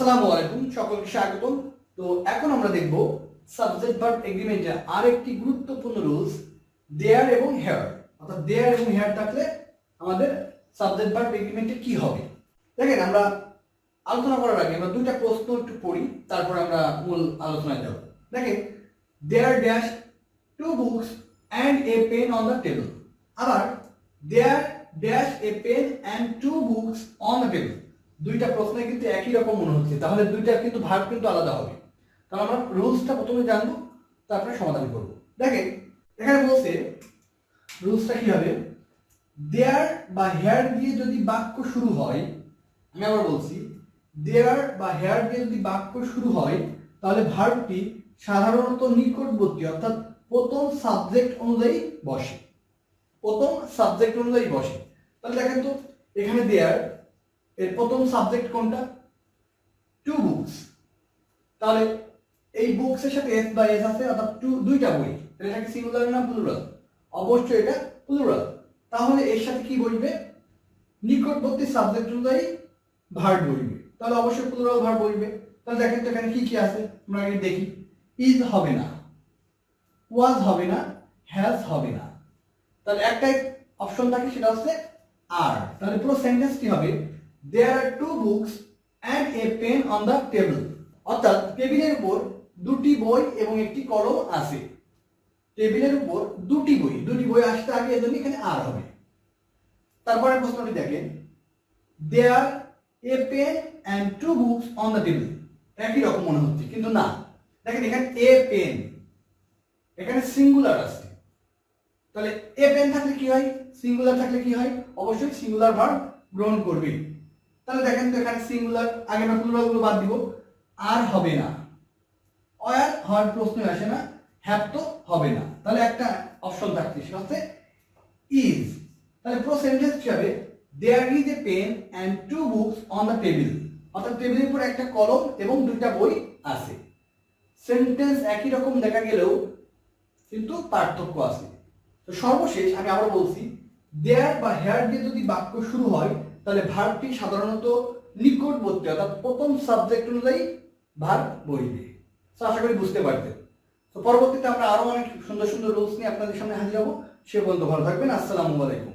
আসসালামু আলাইকুম, সকলকে স্বাগতম। তো এখন আমরা দেখব সাবজেক্ট ভার্ব এগ্রিমেন্টের আরেকটি গুরুত্বপূর্ণ রুলস, দেয়ার এবং হেয়ার। অর্থাৎ দেয়ার এবং হেয়ার থাকলে আমাদের সাবজেক্ট ভার্ব এগ্রিমেন্টে কি হবে। দেখেন, আমরা আলোচনা করার আগে আমরা দুইটা প্রশ্ন একটু পড়ি, তারপর আমরা মূল আলোচনায় যাব। দেখেন, there dash two books and a pen on the table. আবার there dash a pen and two books on the table. দুইটা প্রশ্নে কিন্তু একই রকম মনে হচ্ছে, তাহলে দুইটা কিন্তু ভার্ব কিন্তু আলাদা হবে। তাহলে আমরা রুলসটা প্রথমে জানবো, তারপরে সমাধান করব। দেখেন, এখানে বলছে রুলসটা কি হবে, দেয়ার বা হেয়ার দিয়ে যদি বাক্য শুরু হয়, আমি আবার বলছি, দেয়ার বা হেয়ার দিয়ে যদি বাক্য শুরু হয় তাহলে ভার্বটি সাধারণত নিকটবর্তী অর্থাৎ প্রথম সাবজেক্ট অনুযায়ী বসে। প্রথম সাবজেক্ট অনুযায়ী বসে। তাহলে দেখেন তো, এখানে দেয়ার এর প্রথম সাবজেক্ট কোনটা? Two books. তাহলে এই বুকস এর সাথে এস বা এস আছে, অর্থাৎ দুইটা বই। তাহলে এটা কি সিঙ্গুলার না প্লুরাল? অবশ্যই এটা প্লুরাল। তাহলে এর সাথে কি বসবে? নিকটবর্তী সাবজেক্ট অনুযায়ী ভার্ব বসবে। তাহলে অবশ্যই প্লুরাল ভার্ব বসবে। তাহলে দেখেন তো এখানে কি কি আছে, আমরা আগে দেখি। ইজ হবে না, ওয়াজ হবে না, হ্যাজ হবে না। তাহলে একটাই অপশন থাকে, সেটা হচ্ছে আর। তাহলে পুরো সেন্টেন্স কি হবে? There are two books and a pen on the table. অর্থাৎ টেবিলের উপর দুটি বই এবং একটি কলম আছে। টেবিলের উপর দুটি বই আসতে আগে এজন্য এখানে আর হবে। তারপরে প্রশ্নটি দেখেন, There a pen and two books on the table. একই রকম মনে হচ্ছে, কিন্তু না। দেখেন, এখানে a pen, এখানে সিঙ্গুলার আছে। তাহলে a pen থাকলে কি হয়, সিঙ্গুলার থাকলে কি হয়? অবশ্যই সিঙ্গুলার ভার্ব গ্রহণ করবে। তাহলে দেখেন তো, এখানে সিঙ্গুলার, আগে আমরা প্লুরাল গুলো বাদ দিব। আর হবে না, অয়ার হওয়ার প্রশ্নই আসে না, হ্যাভ তো হবে না। তাহলে একটা অপশন থাকছে, সেটা হচ্ছে ইজ। তাহলে পুরো সেন্টেন্স কি হবে? There is a pen and two books on the table. অর্থাৎ টেবিলের উপর একটা কলম এবং দুইটা বই আছে। সেন্টেন্স একই রকম দেখা গেলেও কিন্তু পার্থক্য আছে। তো সর্বশেষ আমি আবার বলছি, দেয়ার বা হেয়ার দিয়ে যদি বাক্য শুরু হয় তাহলে ভার্বটি সাধারণত নিকটবর্তী অর্থাৎ প্রথম সাবজেক্ট অনুযায়ী ভার্ব বসবে। তো আশা করি বুঝতে পারতেন। তো পরবর্তীতে আমরা আরো অনেক সুন্দর সুন্দর রুলস নিয়ে আপনাদের সামনে হাজির হব। সে পর্যন্ত ভালো থাকবেন। আসসালামু আলাইকুম।